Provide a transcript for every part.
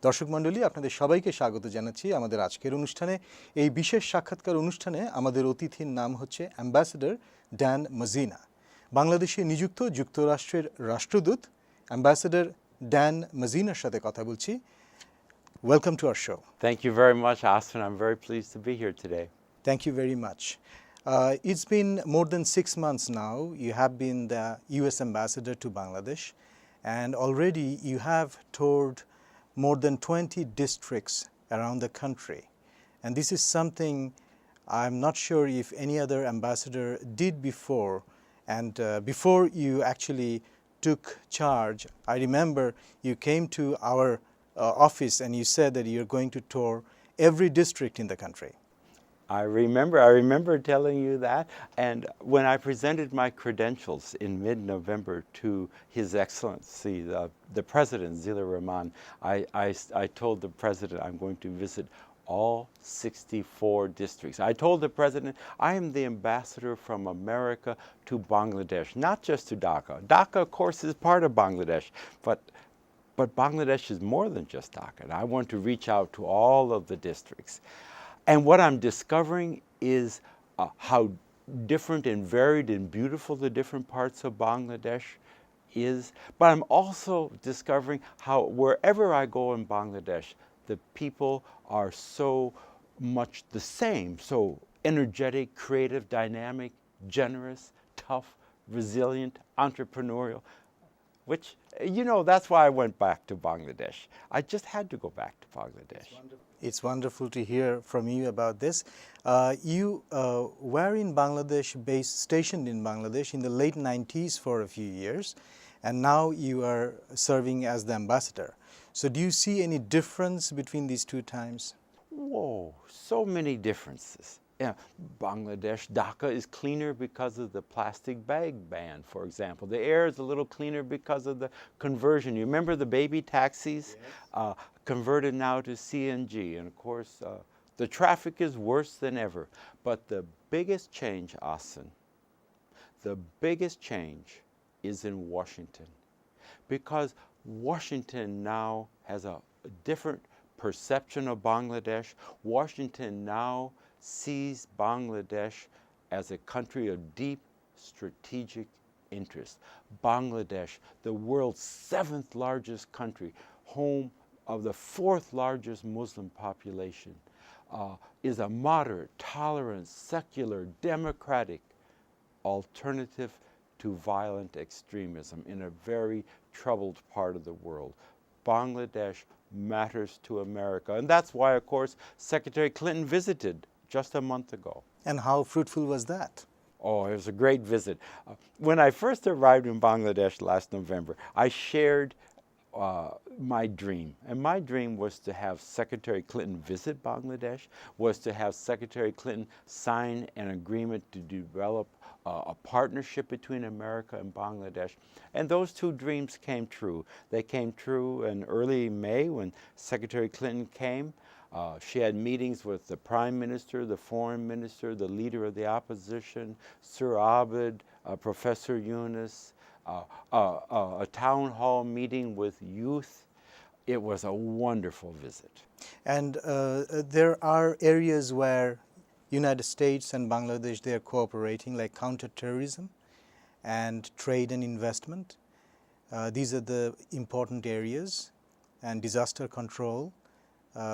দর্শক মণ্ডলী, আপনাদের সবাইকে স্বাগত জানাচ্ছি আমাদের আজকের অনুষ্ঠানে। এই বিশেষ সাক্ষাৎকার অনুষ্ঠানে আমাদের অতিথির নাম হচ্ছে অ্যাম্বাসেডর ড্যান মজিনা। বাংলাদেশে নিযুক্ত যুক্তরাষ্ট্রের রাষ্ট্রদূত অ্যাম্বাসেডর ড্যান মজিনার সাথে কথা বলছি। Welcome to our show. Thank you very much, Austin. I'm very pleased to be here today. Thank you very much. It's been more than 6 months now. You have been the U.S. ambassador to Bangladesh, and already you have toured more than 20 districts around the country. And this is something I'm not sure if any other ambassador did before. And before you actually took charge, I remember you came to our office and you said that you're going to tour every district in the country. I remember telling you that. And when I presented my credentials in mid-November to His Excellency, the President, Zila Rahman, I told the President I'm going to visit all 64 districts. I told the President I am the ambassador from America to Bangladesh, not just to Dhaka. Dhaka, of course, is part of Bangladesh, but Bangladesh is more than just Dhaka. And I want to reach out to all of the districts. And what I'm discovering is how different and varied and beautiful the different parts of Bangladesh is. But I'm also discovering how wherever I go in Bangladesh, the people are so much the same, so energetic, creative, dynamic, generous, tough, resilient, entrepreneurial, which, you know, that's why I went back to Bangladesh. I just had to go back to Bangladesh. It's wonderful to hear from you about this. You were in Bangladesh, stationed in Bangladesh in the late 90s for a few years, and now you are serving as the ambassador. So do you see any difference between these two times? Whoa, so many differences. Yeah, Bangladesh, Dhaka is cleaner because of the plastic bag ban, for example. The air is a little cleaner because of the conversion. You remember the baby taxis? Yes. Converted now to CNG. And of course, the traffic is worse than ever. But the biggest change, Austin, the biggest change is in Washington. Because Washington now has a different perception of Bangladesh. Washington now sees Bangladesh as a country of deep strategic interest. Bangladesh, the world's 7th largest country, home of the 4th largest Muslim population, is a moderate, tolerant, secular, democratic alternative to violent extremism in a very troubled part of the world. Bangladesh matters to America. And that's why, of course, Secretary Clinton visited just a month ago. And how fruitful was that? Oh, it was a great visit. When I first arrived in Bangladesh last November, I shared my dream. And my dream was to have Secretary Clinton visit Bangladesh, was to have Secretary Clinton sign an agreement to develop a partnership between America and Bangladesh. And those two dreams came true. They came true in early May when Secretary Clinton came. She had meetings with the Prime Minister, the Foreign Minister, the Leader of the Opposition, Sir Abid, Professor Yunus, a town hall meeting with youth. It was a wonderful visit. And there are areas where United States and Bangladesh, they are cooperating, like counterterrorism and trade and investment. These are the important areas, and disaster control,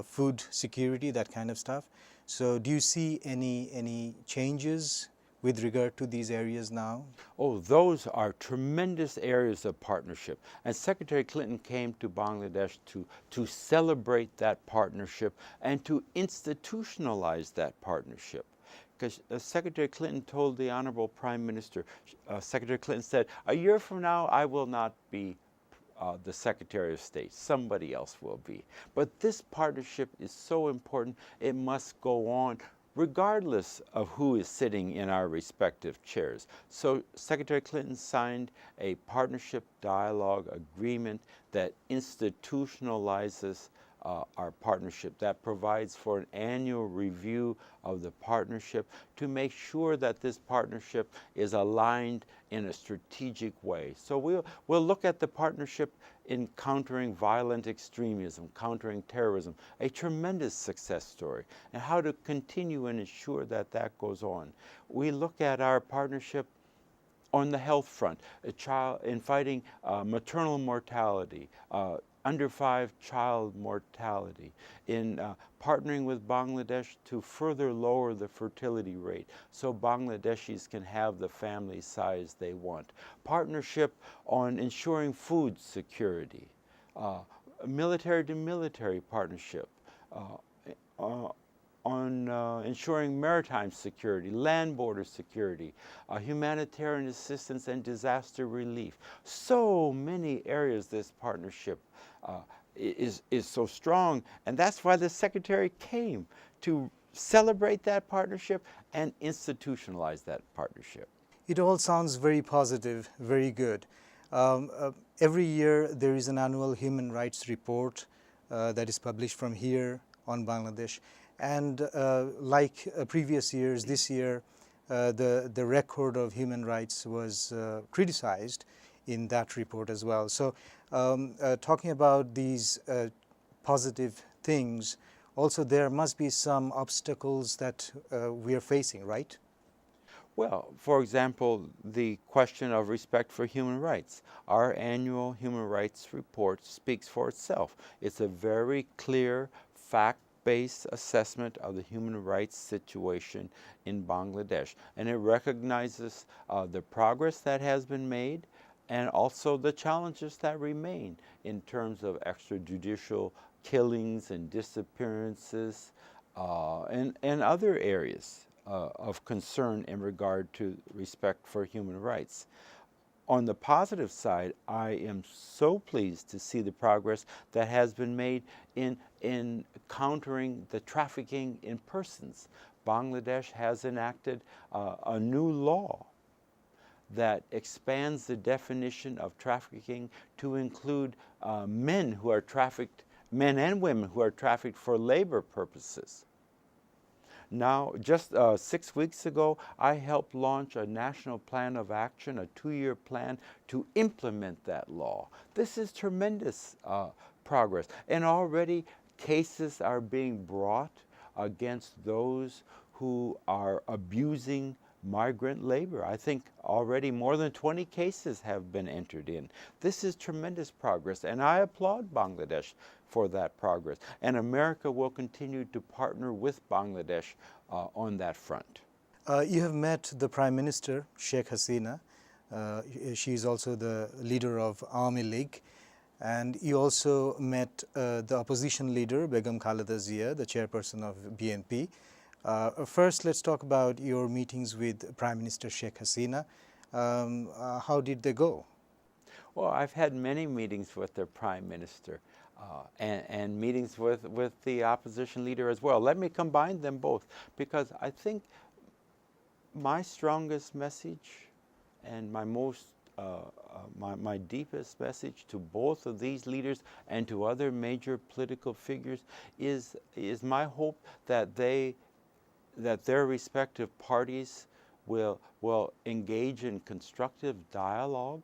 food security, that kind of stuff. So do you see any changes with regard to these areas now? Oh, those are tremendous areas of partnership. And Secretary Clinton came to Bangladesh to celebrate that partnership and to institutionalize that partnership. Because Secretary Clinton told the Honorable Prime Minister, Secretary Clinton said, a year from now, I will not be the Secretary of State. Somebody else will be. But this partnership is so important, it must go on regardless of who is sitting in our respective chairs. So Secretary Clinton signed a partnership dialogue agreement that institutionalizes our partnership, that provides for an annual review of the partnership to make sure that this partnership is aligned in a strategic way. So we'll look at the partnership in countering violent extremism, countering terrorism, a tremendous success story, and how to continue and ensure that that goes on. We look at our partnership on the health front, in fighting maternal mortality, under 5 child mortality, in partnering with Bangladesh to further lower the fertility rate so Bangladeshis can have the family size they want. Partnership on ensuring food security, military to military partnership, on ensuring maritime security, land border security, humanitarian assistance and disaster relief. So many areas this partnership is so strong, and that's why the Secretary came to celebrate that partnership and institutionalize that partnership. It all sounds very positive, very good. Every year there is an annual human rights report that is published from here on Bangladesh. And like previous years, this year the record of human rights was criticized in that report as well. So talking about these positive things, also there must be some obstacles that we are facing, right? Well, for example, the question of respect for human rights. Our annual human rights report speaks for itself. It's a very clear, fact-based assessment of the human rights situation in Bangladesh. And it recognizes the progress that has been made and also the challenges that remain in terms of extrajudicial killings and disappearances and other areas of concern in regard to respect for human rights. On the positive side, I am so pleased to see the progress that has been made in countering the trafficking in persons. Bangladesh has enacted a new law that expands the definition of trafficking to include men and women who are trafficked for labor purposes. Now, just 6 weeks ago, I helped launch a national plan of action, a 2-year plan to implement that law. This is tremendous progress. And already cases are being brought against those who are abusing migrant labor. I think already more than 20 cases have been entered in. This is tremendous progress, and I applaud Bangladesh for that progress. And America will continue to partner with Bangladesh on that front. You have met the Prime Minister, Sheikh Hasina. She is also the leader of Awami League. And you also met the opposition leader, Begum Khaleda Zia, the chairperson of BNP. First, let's talk about your meetings with Prime Minister Sheikh Hasina. How did they go? Well, I've had many meetings with the Prime Minister and meetings with the opposition leader as well. Let me combine them both, because I think my strongest message and my most my deepest message to both of these leaders and to other major political figures is my hope that their respective parties will engage in constructive dialogue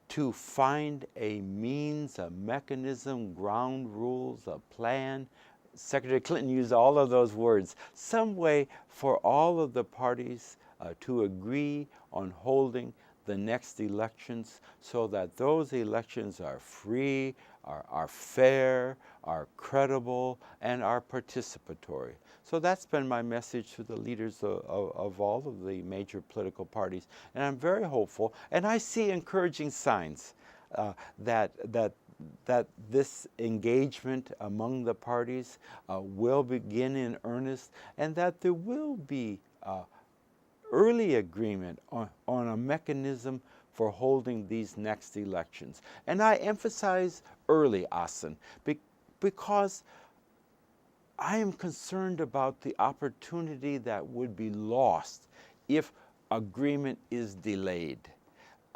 to find a means, a mechanism, ground rules, a plan. Secretary Clinton used all of those words. Some way for all of the parties to agree on holding the next elections so that those elections are free, are fair, are credible, and are participatory. So that's been my message to the leaders of all of the major political parties. And I'm very hopeful, and I see encouraging signs that this engagement among the parties will begin in earnest, and that there will be early agreement on a mechanism for holding these next elections. And I emphasize early, Asen, because I am concerned about the opportunity that would be lost if agreement is delayed.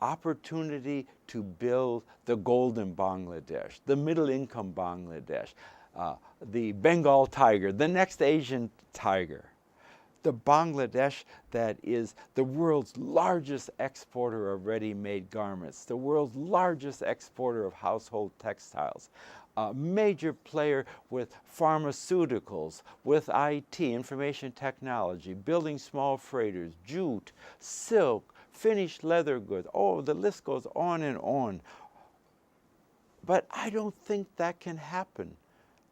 opportunity to build the golden Bangladesh, the middle income Bangladesh, the Bengal tiger, the next Asian tiger. The Bangladesh that is the world's largest exporter of ready-made garments, the world's largest exporter of household textiles, a major player with pharmaceuticals, with IT, information technology, building small freighters, jute, silk, finished leather goods. Oh, the list goes on and on. But I don't think that can happen.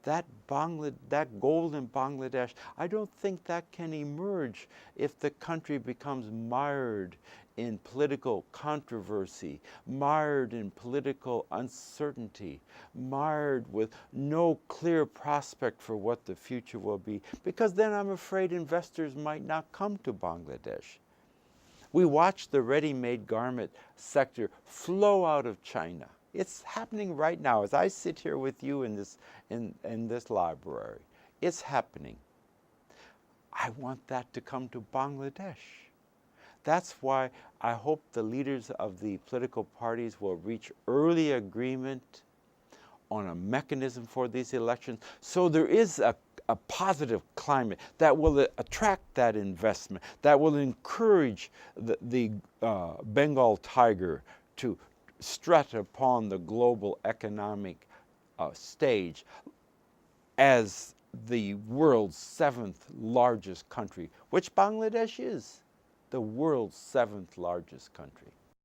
That golden Bangladesh, I don't think that can emerge if the country becomes mired in political controversy, mired in political uncertainty, mired with no clear prospect for what the future will be, because then I'm afraid investors might not come to Bangladesh. We watch the ready-made garment sector flow out of China. It's happening right now as I sit here with you in this library. It's happening. I want that to come to Bangladesh. That's why I hope the leaders of the political parties will reach early agreement on a mechanism for these elections, so there is a positive climate that will attract that investment, that will encourage the Bengal tiger to strut upon the global economic stage as the world's 7th largest country, which Bangladesh is, the world's 7th largest country.